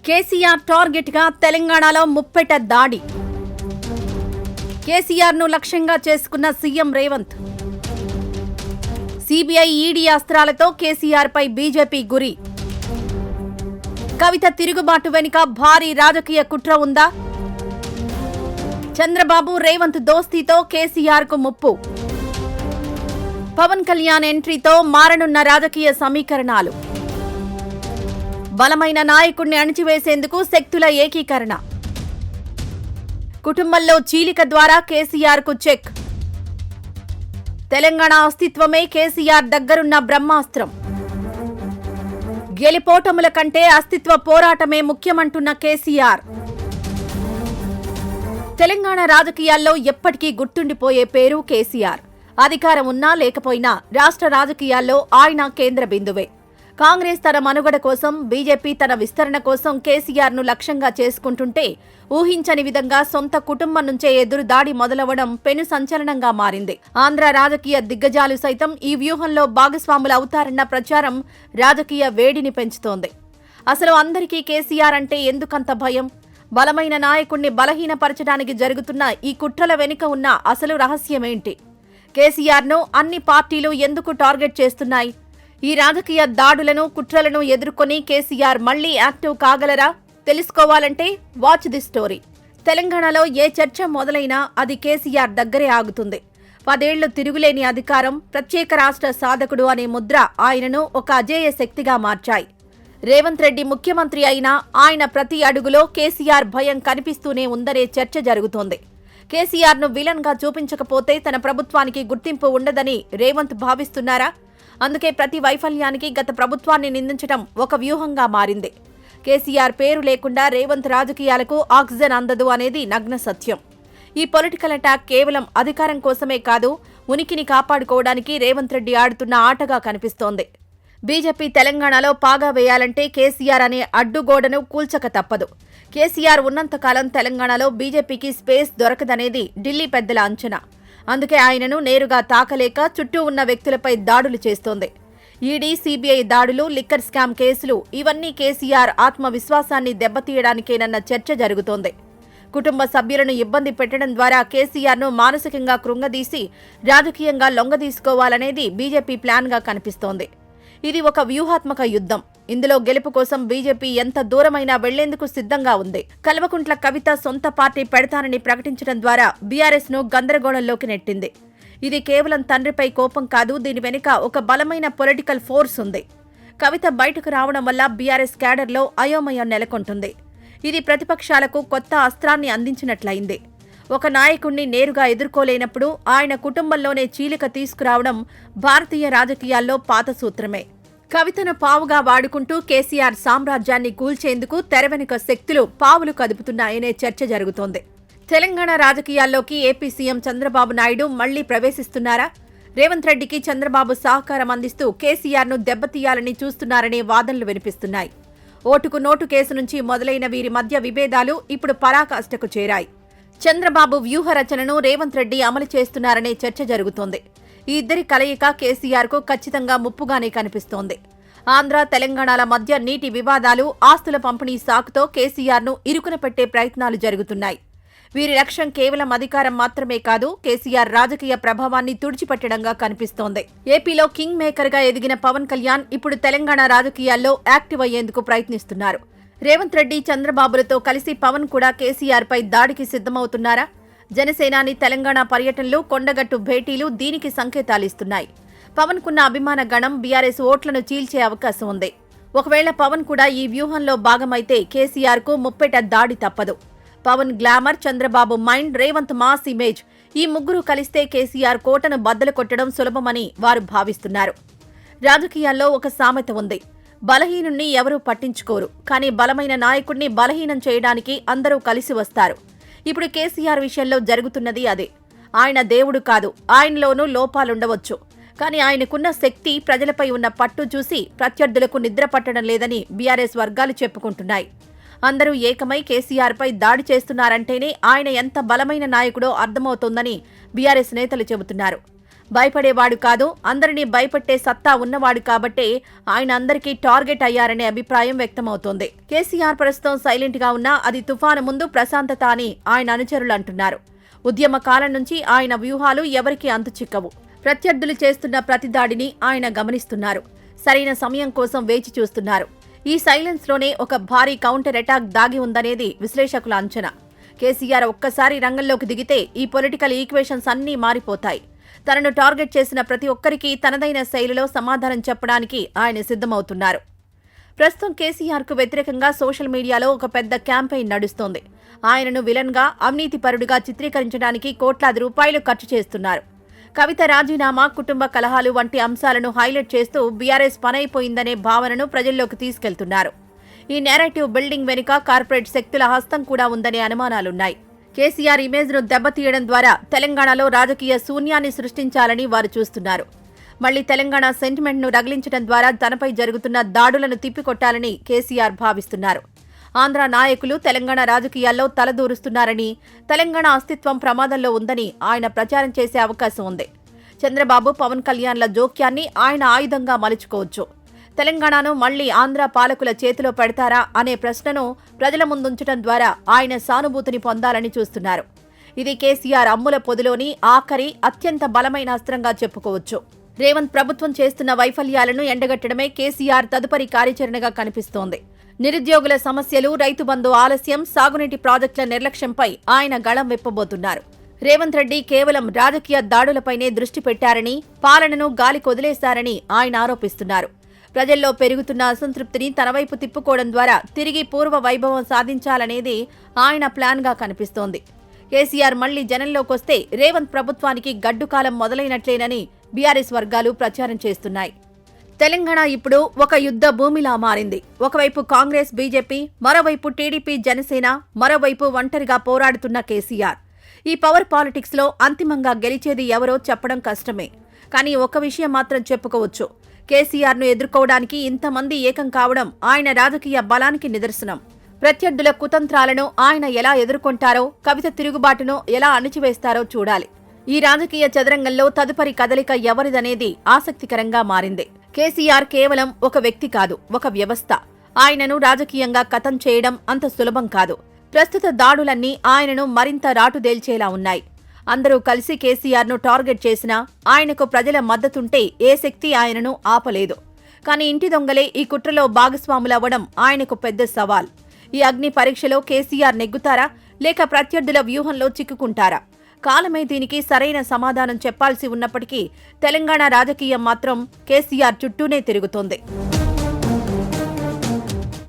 KCR target గా తెలంగాణలో ముప్పెట దాడి. కేసీఆర్ ను లక్ష్యంగా చేసుకున్న సీఎం రేవంత్. సిబిఐ ఈడీ అస్త్రాలతో కేసీఆర్ పై బీజేపీ గురి. కవిత తిరుగుబాటు వెనుక భారీ రాజకీయ కుట్ర ఉందా? చంద్రబాబు రేవంత్ దోస్తీతో కేసీఆర్ కు ముప్పు. పవన్ కళ్యాణ్ ఎంట్రీతో మారనున్న రాజకీయ సమీకరణాలు. బలమైన నాయకుడిని అణిచివేసేందుకు శక్తుల ఏకీకరణ. కుటుంబంలో చీలిక ద్వారా కేసీఆర్ కు చెక్. తెలంగాణ అస్తిత్వమే కేసీఆర్ దగ్గరున్న బ్రహ్మాస్త్రం. గెలిపోటముల కంటే అస్తిత్వ పోరాటమే ముఖ్యమంటున్న కేసీఆర్. తెలంగాణ రాజకీయాల్లో ఎప్పటికీ గుర్తుండిపోయే పేరు కేసీఆర్. అధికారం ఉన్నా లేకపోయినా రాష్ట్ర రాజకీయాల్లో ఆయన కేంద్ర బిందువే. కాంగ్రెస్ తన మనుగడ కోసం, బీజేపీ తన విస్తరణ కోసం కేసీఆర్ ను లక్ష్యంగా చేసుకుంటుంటే ఊహించని విధంగా సొంత కుటుంబం నుంచే ఎదురు దాడి మొదలవడం పెను సంచలనంగా మారింది. ఆంధ్ర రాజకీయ దిగ్గజాలు సైతం ఈ వ్యూహంలో భాగస్వాములు అవుతారన్న ప్రచారం రాజకీయ వేడిని పెంచుతోంది. అసలు అందరికీ కేసీఆర్ అంటే ఎందుకంత భయం? బలమైన నాయకుణ్ణి బలహీనపరచడానికి జరుగుతున్న ఈ కుట్రల వెనుక ఉన్న అసలు రహస్యమేంటి? కేసీఆర్ ను అన్ని పార్టీలు ఎందుకు టార్గెట్ చేస్తున్నాయి? ఈ రాజకీయ దాడులను, కుట్రలను ఎదుర్కొని కేసీఆర్ మళ్లీ యాక్టివ్ కాగలరా? తెలుసుకోవాలంటే వాచ్ ది స్టోరీ. తెలంగాణలో ఏ చర్చ మొదలైనా అది కేసీఆర్ దగ్గరే ఆగుతుంది. 10 ఏళ్లు తిరుగులేని అధికారం, ప్రత్యేక రాష్ట్ర సాధకుడు అనే ముద్ర ఆయనను ఒక అజేయ శక్తిగా మార్చాయి. రేవంత్ రెడ్డి ముఖ్యమంత్రి అయినా ఆయన ప్రతి అడుగులో కేసీఆర్ భయం కనిపిస్తూనే ఉందనే చర్చ జరుగుతోంది. కేసీఆర్ ను విలన్ గా చూపించకపోతే తన ప్రభుత్వానికి గుర్తింపు ఉండదని రేవంత్ భావిస్తున్నారా? అందుకే ప్రతి వైఫల్యానికి గత ప్రభుత్వాన్ని నిందించడం ఒక వ్యూహంగా మారింది. కేసీఆర్ పేరు లేకుండా రేవంత్ రాజకీయాలకు ఆక్సిజన్ అందదు అనేది నగ్న సత్యం. ఈ పొలిటికల్ అటాక్ కేవలం అధికారం కోసమే కాదు, ఉనికిని కాపాడుకోవడానికి రేవంత్ రెడ్డి ఆడుతున్న ఆటగా కనిపిస్తోంది. బీజేపీ తెలంగాణలో పాగా వేయాలంటే కేసీఆర్ అనే అడ్డుగోడను కూల్చక తప్పదు. కేసీఆర్ ఉన్నంతకాలం తెలంగాణలో బీజేపీకి స్పేస్ దొరకదనేది ఢిల్లీ పెద్దల అంచనా. అందుకే ఆయనను నేరుగా తాకలేక చుట్టూ ఉన్న వ్యక్తులపై దాడులు చేస్తోంది. ఈడీ, సీబీఐ దాడులు, లిక్కర్ స్కామ్ కేసులు ఇవన్నీ కేసీఆర్ ఆత్మవిశ్వాసాన్ని దెబ్బతీయడానికేనన్న చర్చ జరుగుతోంది. కుటుంబ సభ్యులను ఇబ్బంది పెట్టడం ద్వారా కేసీఆర్ను మానసికంగా కృంగదీసి రాజకీయంగా లొంగదీసుకోవాలనేది బీజేపీ ప్లాన్గా కనిపిస్తోంది. ఇది ఒక వ్యూహాత్మక యుద్ధం. ఇందులో గెలుపు కోసం బీజేపీ ఎంత దూరమైనా వెళ్లేందుకు సిద్ధంగా ఉంది. కల్వకుంట్ల కవిత సొంత పార్టీ పెడతానని ప్రకటించడం ద్వారా బీఆర్ఎస్ ను గందరగోళంలోకి నెట్టింది. ఇది కేవలం తండ్రిపై కోపం కాదు, దీని వెనుక ఒక బలమైన పొలిటికల్ ఫోర్స్ ఉంది. కవిత బయటకు రావడం వల్ల బీఆర్ఎస్ క్యాడర్లో అయోమయం నెలకొంటుంది. ఇది ప్రతిపక్షాలకు కొత్త అస్త్రాన్ని అందించినట్లయింది. ఒక నాయకుణ్ణి నేరుగా ఎదుర్కోలేనప్పుడు ఆయన కుటుంబంలోనే చీలిక తీసుకురావడం భారతీయ రాజకీయాల్లో పాత సూత్రమే. కవితను పావుగా వాడుకుంటూ కేసీఆర్ సామ్రాజ్యాన్ని కూల్చేందుకు తెరవెనుక శక్తులు పావులు కదుపుతున్నాయనే చర్చ జరుగుతోంది. తెలంగాణ రాజకీయాల్లోకి ఏపీ సీఎం చంద్రబాబు నాయుడు మళ్లీ ప్రవేశిస్తున్నారా? రేవంత్ రెడ్డికి చంద్రబాబు సహకారం అందిస్తూ కేసీఆర్ను దెబ్బతీయాలని చూస్తున్నారనే వాదనలు వినిపిస్తున్నాయి. ఓటుకు నోటు కేసు నుంచి మొదలైన వీరి మధ్య విభేదాలు ఇప్పుడు పరాకాష్ఠకు చేరాయి. చంద్రబాబు వ్యూహ రచనను రేవంత్ రెడ్డి అమలు చేస్తున్నారనే చర్చ జరుగుతోంది. ఈ ఇద్దరి కలయిక కేసీఆర్ కు ఖచ్చితంగా ముప్పుగానే కనిపిస్తోంది. ఆంధ్ర, తెలంగాణల మధ్య నీటి వివాదాలు, ఆస్తుల పంపిణీ సాకుతో కేసీఆర్ ను ఇరుకున పెట్టే ప్రయత్నాలు జరుగుతున్నాయి. వీరి లక్ష్యం కేవలం అధికారం మాత్రమే కాదు, కేసీఆర్ రాజకీయ ప్రభావాన్ని తుడిచిపెట్టడంగా కనిపిస్తోంది. ఏపీలో కింగ్ మేకర్ గా ఎదిగిన పవన్ కళ్యాణ్ ఇప్పుడు తెలంగాణ రాజకీయాల్లో యాక్టివ్ అయ్యేందుకు ప్రయత్నిస్తున్నారు. రేవంత్ రెడ్డి, చంద్రబాబులతో కలిసి పవన్ కూడా కేసీఆర్ పై దాడికి సిద్ధమవుతున్నారా? జనసేనాని తెలంగాణ పర్యటనలు, కొండగట్టు భేటీలు దీనికి సంకేతాలిస్తున్నాయి. పవన్ కున్న అభిమాన గణం బీఆర్ఎస్ ఓట్లను చీల్చే అవకాశం ఉంది. ఒకవేళ పవన్ కూడా ఈ వ్యూహంలో భాగమైతే కేసీఆర్ కు ముప్పెట దాడి తప్పదు. Pavan glamour, Chandrababu mind, Revanth mass image ఈ ముగ్గురు కలిస్తే కేసీఆర్ కోటను బద్దలు కొట్టడం సులభమని వారు భావిస్తున్నారు. రాజకీయాల్లో ఒక సామెత ఉంది, బలహీనుణ్ణి ఎవరూ పట్టించుకోరు, కానీ బలమైన నాయకుణ్ణి బలహీనం చేయడానికి అందరూ కలిసి వస్తారు. ఇప్పుడు కేసీఆర్ విషయంలో జరుగుతున్నది అదే. ఆయన దేవుడు కాదు, ఆయనలోనూ లోపాలుండవచ్చు. కానీ ఆయనకున్న శక్తి, ప్రజలపై ఉన్న పట్టు చూసి ప్రత్యర్థులకు నిద్ర పట్టడం లేదని బీఆర్ఎస్ వర్గాలు చెప్పుకుంటున్నాయి. అందరూ ఏకమై కేసీఆర్ పై దాడి చేస్తున్నారంటేనే ఆయన ఎంత బలమైన నాయకుడో అర్థమవుతోందని బీఆర్ఎస్ నేతలు చెబుతున్నారు. భయపడేవాడు కాదు, అందరినీ భయపెట్టే సత్తా ఉన్నవాడు కాబట్టే ఆయన అందరికీ టార్గెట్ అయ్యారనే అభిప్రాయం వ్యక్తమవుతోంది. కేసీఆర్ ప్రస్తుతం సైలెంట్ గా ఉన్నా అది తుఫాను ముందు ప్రశాంతత అని ఆయన అనుచరులు అంటున్నారు. ఉద్యమ కాలం నుంచి ఆయన వ్యూహాలు ఎవరికీ అంతుచిక్కవు. ప్రత్యర్థులు చేస్తున్న ప్రతి దాడిని ఆయన గమనిస్తున్నారు. సరైన సమయం కోసం వేచి చూస్తున్నారు. ఈ సైలెన్స్ లోనే ఒక భారీ కౌంటర్ అటాక్ దాగి ఉందనేది విశ్లేషకుల అంచనా. కేసీఆర్ ఒక్కసారి రంగంలోకి దిగితే ఈ పొలిటికల్ ఈక్వేషన్స్ అన్నీ మారిపోతాయి. తనను టార్గెట్ చేసిన ప్రతి ఒక్కరికి తనదైన శైలిలో సమాధానం చెప్పడానికి ఆయన సిద్ధమవుతున్నారు. ప్రస్తుతం కేసీఆర్ కు వ్యతిరేకంగా సోషల్ మీడియాలో ఒక పెద్ద క్యాంపెయిన్ నడుస్తోంది. ఆయనను విలన్ గా, అవినీతిపరుడుగా చిత్రీకరించడానికి కోట్లాది రూపాయలు ఖర్చు చేస్తున్నారు. కవిత రాజీనామా, కుటుంబ కలహాలు వంటి అంశాలను హైలైట్ చేస్తూ బీఆర్ఎస్ పనైపోయిందనే భావనను ప్రజల్లోకి తీసుకెళ్తున్నారు. ఈ నేరేటివ్ బిల్డింగ్ వెనుక కార్పొరేట్ శక్తుల హస్తం కూడా ఉందనే అనుమానాలున్నాయి. కేసీఆర్ ఇమేజ్ ను దెబ్బతీయడం ద్వారా తెలంగాణలో రాజకీయ శూన్యాన్ని సృష్టించాలని వారు చూస్తున్నారు. మళ్లీ తెలంగాణ సెంటిమెంట్ ను రగిలించడం ద్వారా తనపై జరుగుతున్న దాడులను తిప్పికొట్టాలని కేసీఆర్ భావిస్తున్నారు. ఆంధ్ర నాయకులు తెలంగాణ రాజకీయాల్లో తలదూరుస్తున్నారని, తెలంగాణ అస్తిత్వం ప్రమాదంలో ఉందని ఆయన ప్రచారం చేసే అవకాశం ఉంది. చంద్రబాబు, పవన్ కళ్యాణ్ల జోక్యాన్ని ఆయన ఆయుధంగా మలుచుకోవచ్చు. తెలంగాణను మళ్లీ ఆంధ్ర పాలకుల చేతిలో పెడతారా అనే ప్రశ్నను ప్రజల ముందుంచడం ద్వారా ఆయన సానుభూతిని పొందాలని చూస్తున్నారు. ఇది కేసీఆర్ అమ్ముల పొదిలోని ఆఖరి అత్యంత బలమైన అస్త్రంగా చెప్పుకోవచ్చు. రేవంత్ ప్రభుత్వం చేస్తున్న వైఫల్యాలను ఎండగట్టడమే కేసీఆర్ తదుపరి కార్యాచరణగా కనిపిస్తోంది. నిరుద్యోగుల సమస్యలు, రైతు బంధు ఆలస్యం, సాగునీటి ప్రాజెక్టుల నిర్లక్ష్యంపై ఆయన గళం విప్పబోతున్నారు. రేవంత్ రెడ్డి కేవలం రాజకీయ దాడులపైనే దృష్టి పెట్టారని, పాలనను గాలికొదిలేశారని ఆయన ఆరోపిస్తున్నారు. ప్రజల్లో పెరుగుతున్న అసంతృప్తిని తన వైపు తిప్పుకోవడం ద్వారా తిరిగి పూర్వ వైభవం సాధించాలనేది ఆయన ప్లాన్గా కనిపిస్తోంది. కేసీఆర్ మళ్లీ జనంలోకొస్తే రేవంత్ ప్రభుత్వానికి గడ్డుకాలం మొదలైనట్లేనని బీఆర్ఎస్ వర్గాలు ప్రచారం చేస్తున్నాయి. తెలంగాణ ఇప్పుడు ఒక యుద్ధ భూమిలా మారింది. ఒకవైపు కాంగ్రెస్, బీజేపీ, మరోవైపు టీడీపీ, జనసేన, మరోవైపు ఒంటరిగా పోరాడుతున్న కేసీఆర్. ఈ పవర్ పాలిటిక్స్ లో అంతిమంగా గెలిచేది ఎవరో చెప్పడం కష్టమే. కానీ ఒక విషయం మాత్రం చెప్పుకోవచ్చు. కేసీఆర్ ను ఎదుర్కోవడానికి ఇంతమంది ఏకం కావడం ఆయన రాజకీయ బలానికి నిదర్శనం. ప్రత్యర్థుల కుతంత్రాలను ఆయన ఎలా ఎదుర్కొంటారో, కవిత తిరుగుబాటును ఎలా అణిచివేస్తారో చూడాలి. ఈ రాజకీయ చదరంగంలో తదుపరి కదలిక ఎవరిదనేది ఆసక్తికరంగా మారింది. కేసీఆర్ కేవలం ఒక వ్యక్తి కాదు, ఒక వ్యవస్థ. ఆయనను రాజకీయంగా ఖతం చేయడం అంత సులభం కాదు. ప్రస్తుత దాడులన్నీ ఆయనను మరింత రాటుదేల్చేలా ఉన్నాయి. అందరూ కలిసి కేసీఆర్ ను టార్గెట్ చేసినా ఆయనకు ప్రజల మద్దతుంటే ఏ శక్తి ఆయనను ఆపలేదు. కానీ ఇంటి దొంగలే ఈ కుట్రలో భాగస్వాములవ్వడం ఆయనకు పెద్ద సవాల్. ఈ అగ్ని పరీక్షలో కేసీఆర్ నెగ్గుతారా, లేక ప్రత్యర్థుల వ్యూహంలో చిక్కుకుంటారా? కాలమే దీనికి సరైన సమాధానం చెప్పాల్సి ఉన్నప్పటికీ తెలంగాణ రాజకీయం మాత్రం కేసీఆర్ చుట్టూనే తిరుగుతోంది.